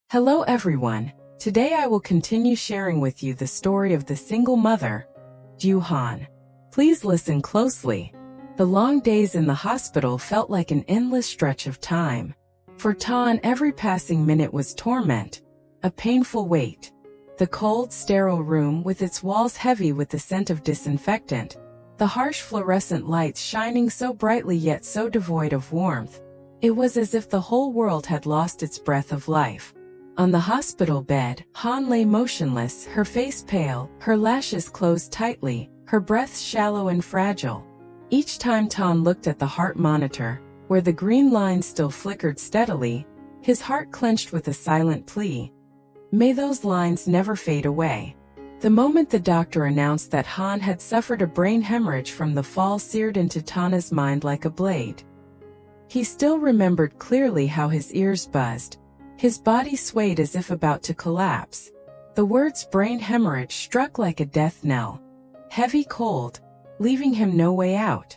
Hello everyone, today I will continue sharing with you the story of the single mother, Diệu Hân. Please listen closely. The long days in the hospital felt like an endless stretch of time. For Thanh, every passing minute was torment, a painful wait. The cold, sterile room with its walls heavy with the scent of disinfectant, the harsh fluorescent lights shining so brightly yet so devoid of warmth. It was as if the whole world had lost its breath of life. On the hospital bed, Hân lay motionless, her face pale, her lashes closed tightly, her breath shallow and fragile. Each time Thanh looked at the heart monitor, where the green line still flickered steadily, his heart clenched with a silent plea. May those lines never fade away. The moment the doctor announced that Hân had suffered a brain hemorrhage from the fall seared into Tana's mind like a blade. He still remembered clearly how his ears buzzed. His body swayed as if about to collapse. The words brain hemorrhage struck like a death knell. Heavy cold, leaving him no way out.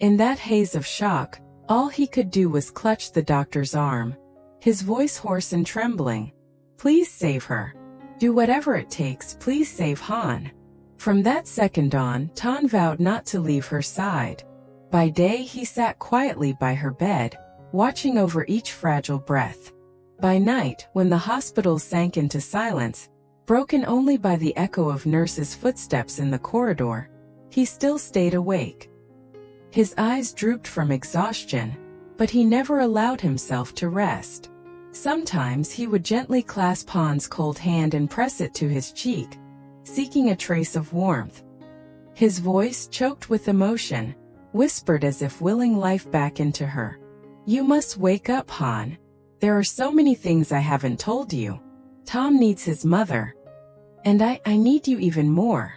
In that haze of shock, all he could do was clutch the doctor's arm. His voice hoarse and trembling. Please save her. Do whatever it takes, please save Hân. From that second on, Thanh vowed not to leave her side. By day he sat quietly by her bed, watching over each fragile breath. By night, when the hospital sank into silence, broken only by the echo of nurses' footsteps in the corridor, he still stayed awake. His eyes drooped from exhaustion, but he never allowed himself to rest. Sometimes he would gently clasp Hân's cold hand and press it to his cheek, seeking a trace of warmth. His voice, choked with emotion, whispered as if willing life back into her. You must wake up, Hân. There are so many things I haven't told you. Tom needs his mother. And I need you even more.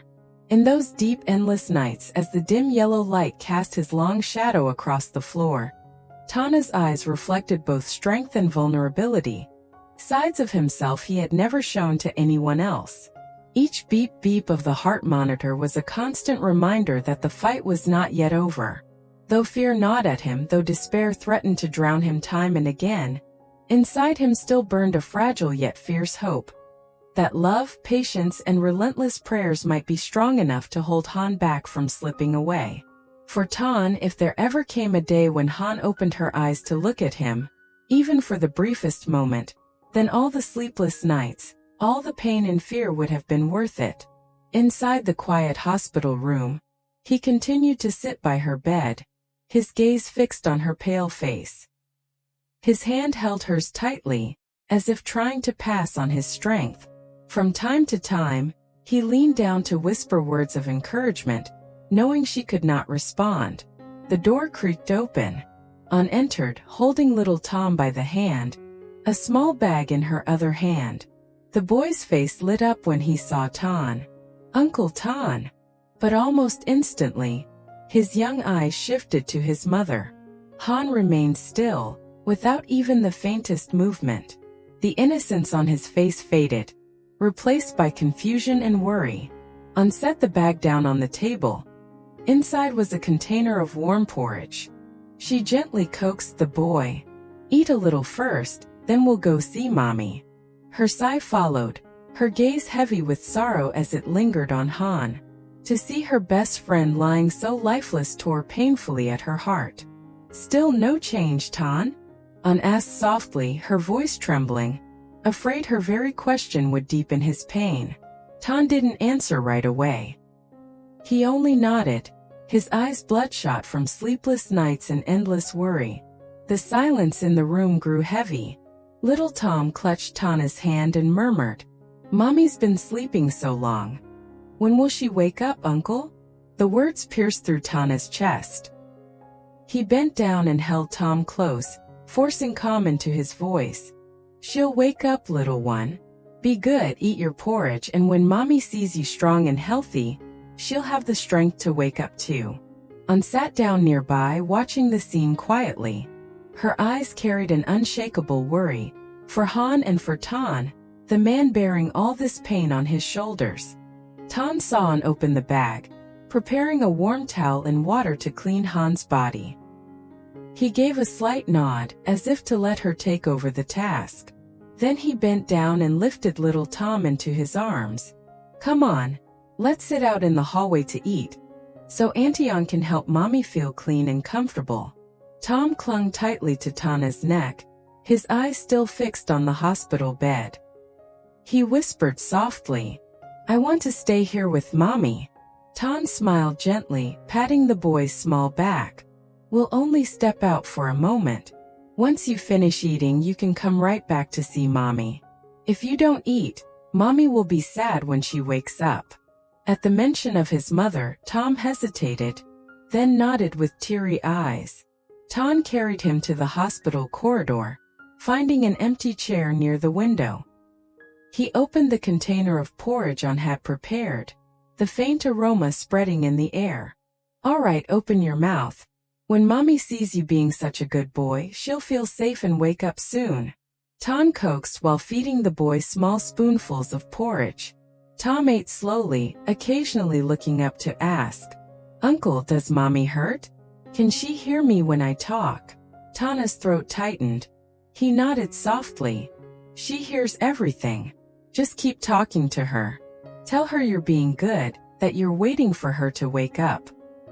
In those deep, endless nights, as the dim yellow light cast his long shadow across the floor, Tana's eyes reflected both strength and vulnerability, sides of himself he had never shown to anyone else. Each beep-beep of the heart monitor was a constant reminder that the fight was not yet over. Though fear gnawed at him, though despair threatened to drown him time and again, inside him still burned a fragile yet fierce hope. That love, patience, and relentless prayers might be strong enough to hold Hân back from slipping away. For Thanh, if there ever came a day when Hân opened her eyes to look at him, even for the briefest moment, then all the sleepless nights, all the pain and fear would have been worth it. Inside the quiet hospital room, he continued to sit by her bed, his gaze fixed on her pale face. His hand held hers tightly, as if trying to pass on his strength. From time to time, he leaned down to whisper words of encouragement, knowing she could not respond. The door creaked open. An entered, holding little Tom by the hand, a small bag in her other hand. The boy's face lit up when he saw Thanh. Uncle Thanh. But almost instantly, his young eyes shifted to his mother. Hân remained still, without even the faintest movement. The innocence on his face faded, replaced by confusion and worry. An set the bag down on the table. Inside was a container of warm porridge. She gently coaxed the boy. Eat a little first, then we'll go see Mommy. Her sigh followed, her gaze heavy with sorrow as it lingered on Hân. To see her best friend lying so lifeless tore painfully at her heart. Still no change, Thanh? An asked softly, her voice trembling, afraid her very question would deepen his pain. Thanh didn't answer right away. He only nodded, his eyes bloodshot from sleepless nights and endless worry. The silence in the room grew heavy. Little Tom clutched Tana's hand and murmured, Mommy's been sleeping so long. When will she wake up, Uncle? The words pierced through Tana's chest. He bent down and held Tom close, forcing calm into his voice. She'll wake up, little one. Be good, eat your porridge, and when Mommy sees you strong and healthy, she'll have the strength to wake up too. An sat down nearby, watching the scene quietly. Her eyes carried an unshakable worry, for Hân and for Thanh, the man bearing all this pain on his shoulders. Thanh saw An open the bag, preparing a warm towel and water to clean Hân's body. He gave a slight nod, as if to let her take over the task. Then he bent down and lifted little Tom into his arms. "Come on, let's sit out in the hallway to eat, so Auntie can help Mommy feel clean and comfortable." Tom clung tightly to Tana's neck, his eyes still fixed on the hospital bed. He whispered softly, "I want to stay here with Mommy." Tan smiled gently, patting the boy's small back. "We'll only step out for a moment. Once you finish eating, you can come right back to see Mommy. If you don't eat, Mommy will be sad when she wakes up." At the mention of his mother, Tom hesitated, then nodded with teary eyes. Tan carried him to the hospital corridor, finding an empty chair near the window. He opened the container of porridge Han had prepared, the faint aroma spreading in the air. "All right, open your mouth. When Mommy sees you being such a good boy, she'll feel safe and wake up soon." Tan coaxed while feeding the boy small spoonfuls of porridge. Tom ate slowly, occasionally looking up to ask, "Uncle, does Mommy hurt? Can she hear me when I talk?" Tana's throat tightened. He nodded softly. "She hears everything. Just keep talking to her. Tell her you're being good, that you're waiting for her to wake up.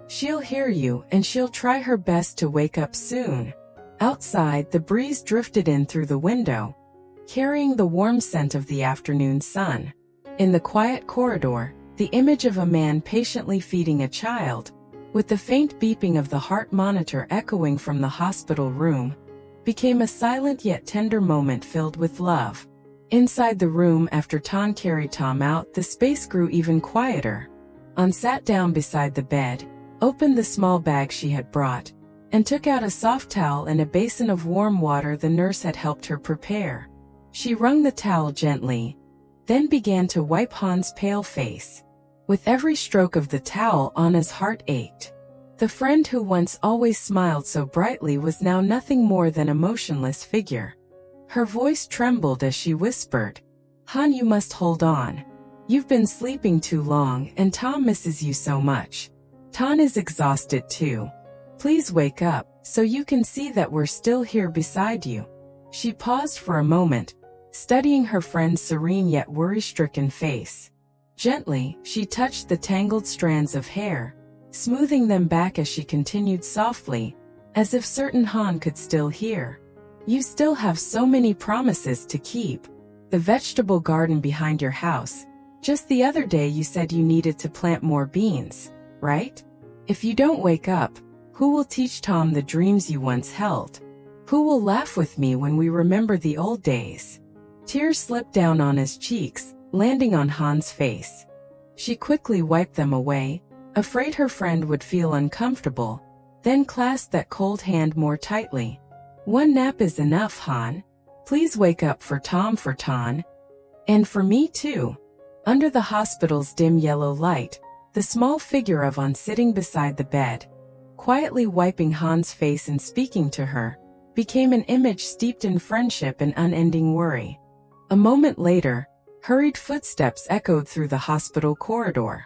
She'll hear you and she'll try her best to wake up soon." Outside, the breeze drifted in through the window, carrying the warm scent of the afternoon sun. In the quiet corridor, the image of a man patiently feeding a child, with the faint beeping of the heart monitor echoing from the hospital room, became a silent yet tender moment filled with love. Inside the room, after Tan carried Tom out, the space grew even quieter. Han sat down beside the bed, opened the small bag she had brought, and took out a soft towel and a basin of warm water the nurse had helped her prepare. She wrung the towel gently, then began to wipe Han's pale face. With every stroke of the towel, Anna's heart ached. The friend who once always smiled so brightly was now nothing more than a motionless figure. Her voice trembled as she whispered, "Han, you must hold on. You've been sleeping too long and Tom misses you so much. Tan is exhausted too. Please wake up, so you can see that we're still here beside you." She paused for a moment, studying her friend's serene yet worry-stricken face. Gently, she touched the tangled strands of hair, smoothing them back as she continued softly, as if certain Han could still hear. "You still have so many promises to keep. The vegetable garden behind your house. Just the other day you said you needed to plant more beans, right? If you don't wake up, who will teach Tom the dreams you once held? Who will laugh with me when we remember the old days?" Tears slipped down on his cheeks, landing on Han's face. She quickly wiped them away, afraid her friend would feel uncomfortable, then clasped that cold hand more tightly. "One nap is enough, Han. Please wake up for Tan. And for me too." Under the hospital's dim yellow light, the small figure of Han sitting beside the bed, quietly wiping Han's face and speaking to her, became an image steeped in friendship and unending worry. A moment later, hurried footsteps echoed through the hospital corridor.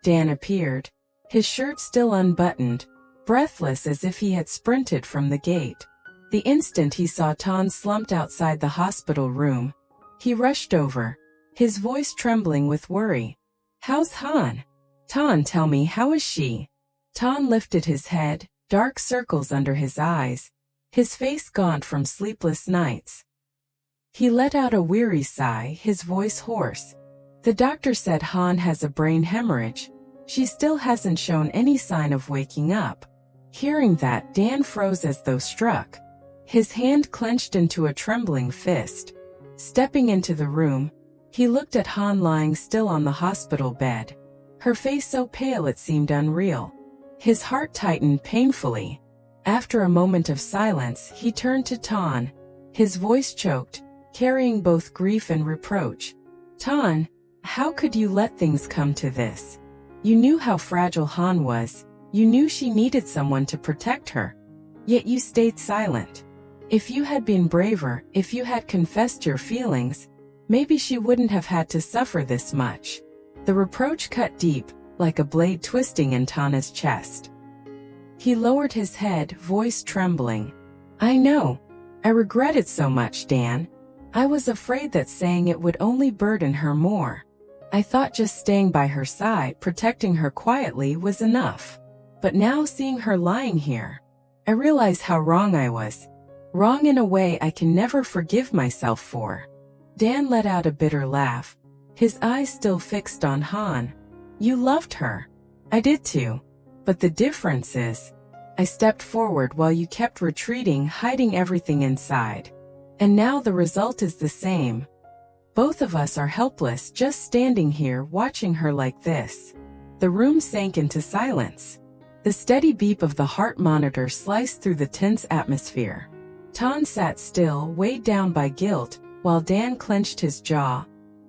Dan appeared, his shirt still unbuttoned, breathless as if he had sprinted from the gate. The instant he saw Tan slumped outside the hospital room, he rushed over, his voice trembling with worry. "How's Han? Tan, tell me, how is she?" Tan lifted his head, dark circles under his eyes, his face gaunt from sleepless nights. He let out a weary sigh, his voice hoarse. "The doctor said Han has a brain hemorrhage. She still hasn't shown any sign of waking up." Hearing that, Dan froze as though struck. His hand clenched into a trembling fist. Stepping into the room, he looked at Han lying still on the hospital bed, her face so pale it seemed unreal. His heart tightened painfully. After a moment of silence, he turned to Tan, his voice choked, carrying both grief and reproach. "Tan, how could you let things come to this? You knew how fragile Han was, you knew she needed someone to protect her. Yet you stayed silent. If you had been braver, if you had confessed your feelings, maybe she wouldn't have had to suffer this much." The reproach cut deep, like a blade twisting in Tana's chest. He lowered his head, voice trembling. "I know. I regret it so much, Dan. I was afraid that saying it would only burden her more. I thought just staying by her side, protecting her quietly, was enough. But now seeing her lying here, I realize how wrong I was. Wrong in a way I can never forgive myself for. Dan let out a bitter laugh, his eyes still fixed on Han. You loved her. I did too. But the difference is, I stepped forward while you kept retreating, hiding everything inside. And now the result is the same. Both of us are helpless, just standing here watching her like this. The room sank into silence. The steady beep of the heart monitor sliced through the tense atmosphere. Tan sat still, weighed down by guilt, while Dan clenched his jaw,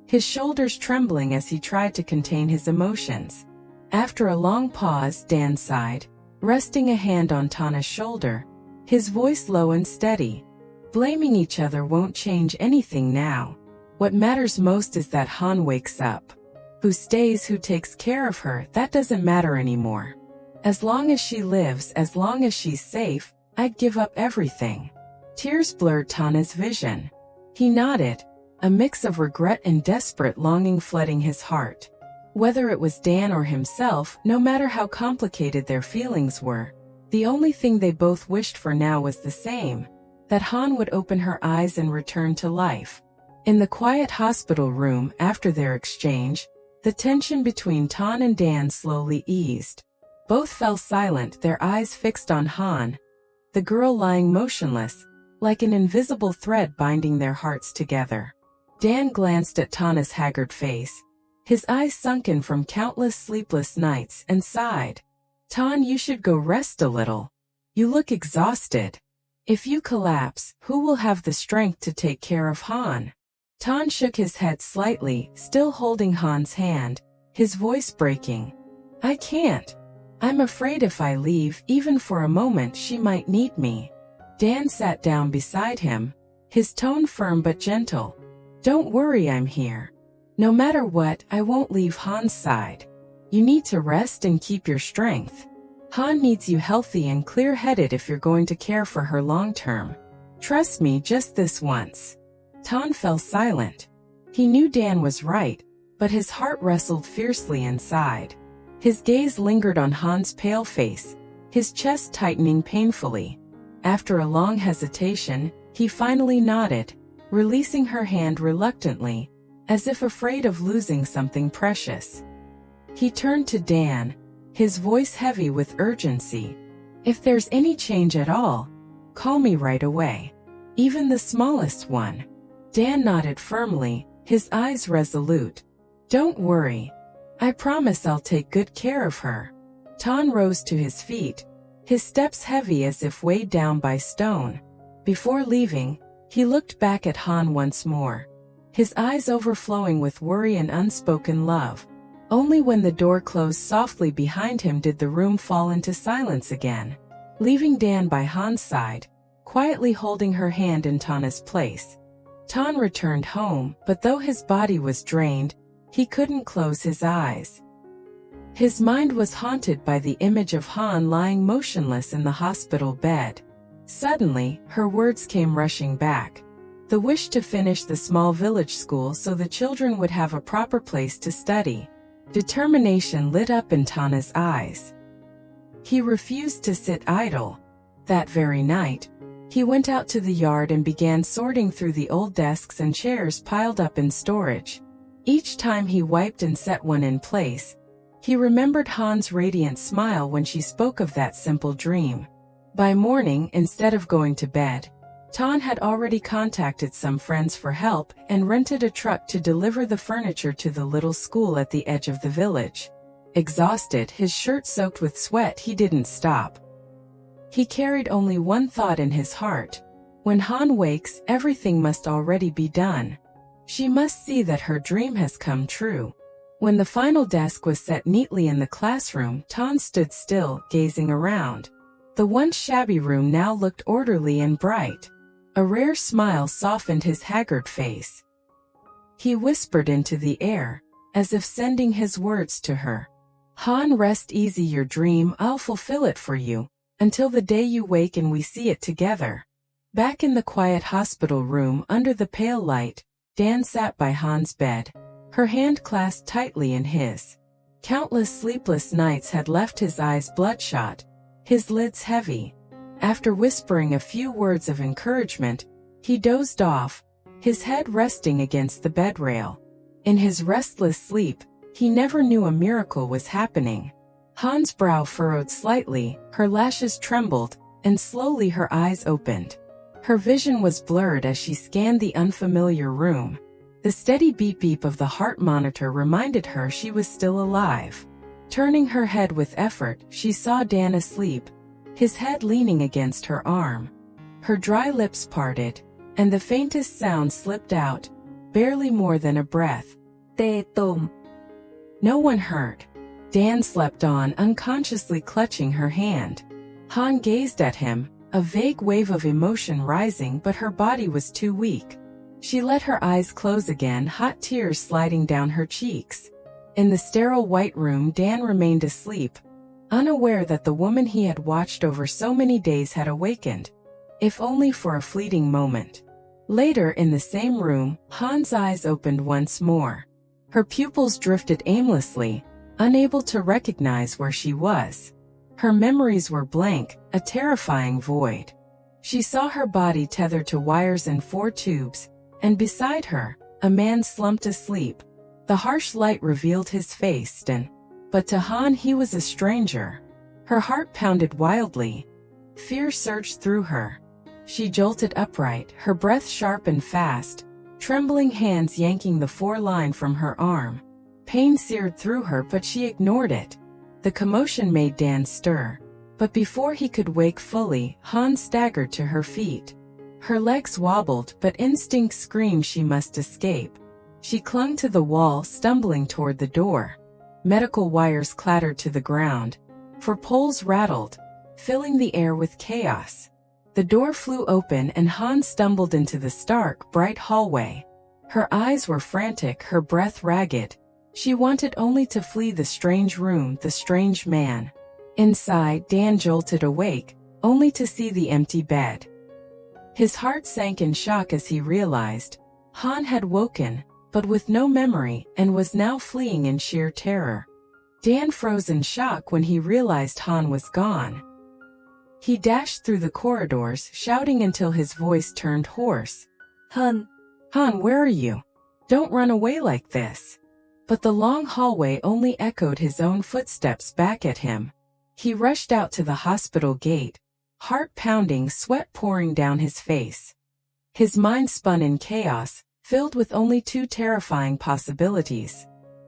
his shoulders trembling as he tried to contain his emotions. After a long pause, Dan sighed, resting a hand on Tana's shoulder, his voice low and steady. Blaming each other won't change anything now. What matters most is that Han wakes up. Who stays, who takes care of her, that doesn't matter anymore. As long as she lives, as long as she's safe, I'd give up everything. Tears blurred Tana's vision. He nodded, a mix of regret and desperate longing flooding his heart. Whether it was Dan or himself, no matter how complicated their feelings were, the only thing they both wished for now was the same, that Han would open her eyes and return to life. In the quiet hospital room after their exchange, the tension between Tan and Dan slowly eased. Both fell silent, their eyes fixed on Han, the girl lying motionless, like an invisible thread binding their hearts together. Dan glanced at Tana's haggard face, his eyes sunken from countless sleepless nights, and sighed. Tan, you should go rest a little. You look exhausted. If you collapse, who will have the strength to take care of Han? Tan shook his head slightly, still holding Han's hand, his voice breaking. I can't. I'm afraid if I leave, even for a moment, she might need me. Dan sat down beside him, his tone firm but gentle. Don't worry, I'm here. No matter what, I won't leave Han's side. You need to rest and keep your strength. Han needs you healthy and clear-headed if you're going to care for her long-term. Trust me, just this once. Tan fell silent. He knew Dan was right, but his heart wrestled fiercely inside. His gaze lingered on Han's pale face, his chest tightening painfully. After a long hesitation, he finally nodded, releasing her hand reluctantly, as if afraid of losing something precious. He turned to Dan, his voice heavy with urgency. If there's any change at all, call me right away. Even the smallest one. Dan nodded firmly, his eyes resolute. Don't worry. I promise I'll take good care of her. Tan rose to his feet, his steps heavy as if weighed down by stone. Before leaving, he looked back at Han once more, his eyes overflowing with worry and unspoken love. Only when the door closed softly behind him did the room fall into silence again, leaving Dan by Han's side, quietly holding her hand in Tana's place. Tan returned home, but though his body was drained, he couldn't close his eyes. His mind was haunted by the image of Han lying motionless in the hospital bed. Suddenly, her words came rushing back. The wish to finish the small village school so the children would have a proper place to study. Determination lit up in Tana's eyes. He refused to sit idle. That very night, he went out to the yard and began sorting through the old desks and chairs piled up in storage. Each time he wiped and set one in place, he remembered Han's radiant smile when she spoke of that simple dream. By morning, instead of going to bed, Tan had already contacted some friends for help and rented a truck to deliver the furniture to the little school at the edge of the village. Exhausted, his shirt soaked with sweat, he didn't stop. He carried only one thought in his heart. When Han wakes, everything must already be done. She must see that her dream has come true. When the final desk was set neatly in the classroom, Tan stood still, gazing around. The once shabby room now looked orderly and bright. A rare smile softened his haggard face. He whispered into the air, as if sending his words to her. Han, rest easy, your dream, I'll fulfill it for you, until the day you wake and we see it together. Back in the quiet hospital room under the pale light, Dan sat by Han's bed, her hand clasped tightly in his. Countless sleepless nights had left his eyes bloodshot, his lids heavy. After whispering a few words of encouragement, he dozed off, his head resting against the bed rail. In his restless sleep, he never knew a miracle was happening. Han's brow furrowed slightly, her lashes trembled, and slowly her eyes opened. Her vision was blurred as she scanned the unfamiliar room. The steady beep-beep of the heart monitor reminded her she was still alive. Turning her head with effort, she saw Dan asleep, his head leaning against her arm. Her dry lips parted, and the faintest sound slipped out, barely more than a breath. "Tê tôm." No one heard. Dan slept on, unconsciously clutching her hand. Han gazed at him, a vague wave of emotion rising, but her body was too weak. She let her eyes close again, hot tears sliding down her cheeks. In the sterile white room, Dan remained asleep, unaware that the woman he had watched over so many days had awakened, if only for a fleeting moment. Later in the same room, Han's eyes opened once more. Her pupils drifted aimlessly, unable to recognize where she was. Her memories were blank, a terrifying void. She saw her body tethered to wires and 4 tubes, and beside her, a man slumped asleep. The harsh light revealed his face, but to Han he was a stranger. Her heart pounded wildly. Fear surged through her. She jolted upright, her breath sharp and fast, trembling hands yanking the 4 line from her arm. Pain seared through her, but she ignored it. The commotion made Dan stir, but before he could wake fully, Han staggered to her feet. Her legs wobbled, but instinct screamed she must escape. She clung to the wall, stumbling toward the door. Medical wires clattered to the ground, for poles rattled, filling the air with chaos. The door flew open and Han stumbled into the stark, bright hallway. Her eyes were frantic, her breath ragged. She wanted only to flee the strange room, the strange man. Inside, Dan jolted awake, only to see the empty bed. His heart sank in shock as he realized Han had woken, but with no memory, and was now fleeing in sheer terror. Dan froze in shock when he realized Han was gone. He dashed through the corridors, shouting until his voice turned hoarse. Han, where are you? Don't run away like this." But the long hallway only echoed his own footsteps back at him. He rushed out to the hospital gate, heart pounding, sweat pouring down his face. His mind spun in chaos, filled with only 2 terrifying possibilities.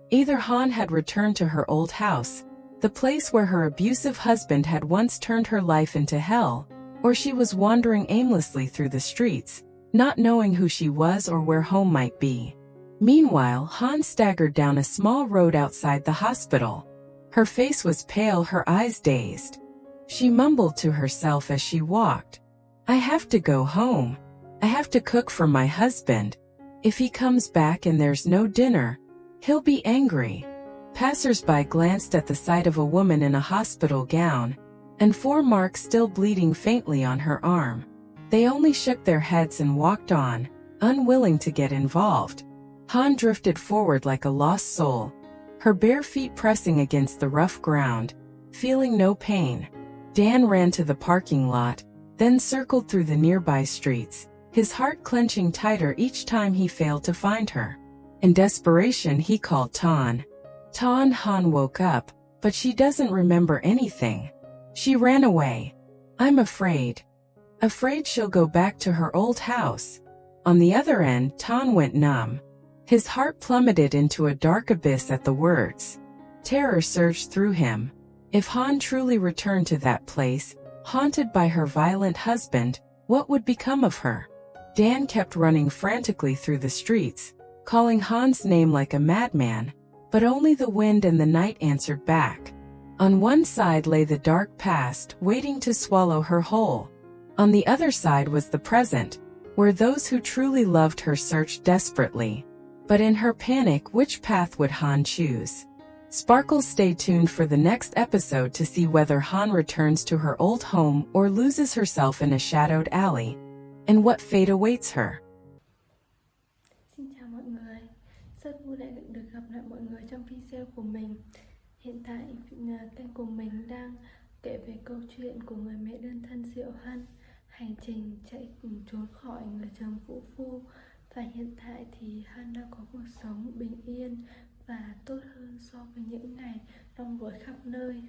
Either Han had returned to her old house, the place where her abusive husband had once turned her life into hell, or she was wandering aimlessly through the streets, not knowing who she was or where home might be. Meanwhile, Han staggered down a small road outside the hospital. Her face was pale, her eyes dazed. She mumbled to herself as she walked, "I have to go home. I have to cook for my husband. If he comes back and there's no dinner, he'll be angry." Passers-by glanced at the sight of a woman in a hospital gown, and 4 marks still bleeding faintly on her arm. They only shook their heads and walked on, unwilling to get involved. Han drifted forward like a lost soul, her bare feet pressing against the rough ground, feeling no pain. Dan ran to the parking lot, then circled through the nearby streets, his heart clenching tighter each time he failed to find her. In desperation, he called Ton. Ton. Han woke up, but she doesn't remember anything. She ran away. "I'm afraid. Afraid she'll go back to her old house." On the other end, Ton went numb. His heart plummeted into a dark abyss at the words. Terror surged through him. If Han truly returned to that place, haunted by her violent husband, what would become of her? Dan kept running frantically through the streets, calling Han's name like a madman, but only the wind and the night answered back. On one side lay the dark past, waiting to swallow her whole. On the other side was the present, where those who truly loved her searched desperately. But in her panic, which path would Han choose? Sparkles, stay tuned for the next episode to see whether Han returns to her old home or loses herself in a shadowed alley. and what fate awaits her. Xin chào mọi người, rất vui lại được gặp lại mọi người trong video của mình. Hiện tại kênh của mình đang kể về câu chuyện của người mẹ đơn thân Diệu Hân, hành trình chạy trốn khỏi người chồng vũ phu. Và hiện tại thì Hân đã có cuộc sống bình yên và tốt hơn so với những ngày rong ruổi khắp nơi.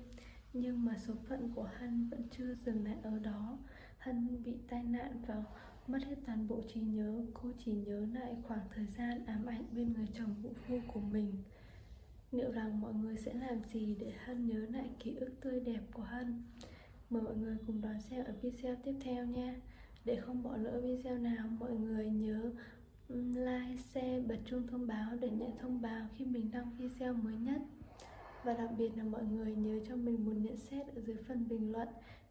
Nhưng mà số phận của Hân vẫn chưa dừng lại ở đó. Hân bị tai nạn và mất hết toàn bộ trí nhớ. Cô chỉ nhớ lại khoảng thời gian ám ảnh bên người chồng vũ phu của mình. Liệu rằng mọi người sẽ làm gì để Hân nhớ lại ký ức tươi đẹp của Hân? Mời mọi người cùng đón xem ở video tiếp theo nha. Để không bỏ lỡ video nào, mọi người nhớ like, share, bật chuông thông báo để nhận thông báo khi mình đăng video mới nhất. Và đặc biệt là mọi người nhớ cho mình một nhận xét ở dưới phần bình luận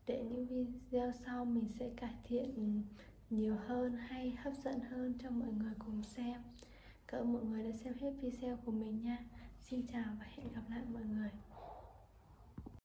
để những video sau mình sẽ cải thiện nhiều hơn hay hấp dẫn hơn cho mọi người cùng xem. Cảm ơn mọi người đã xem hết video của mình nha. Xin chào và hẹn gặp lại mọi người.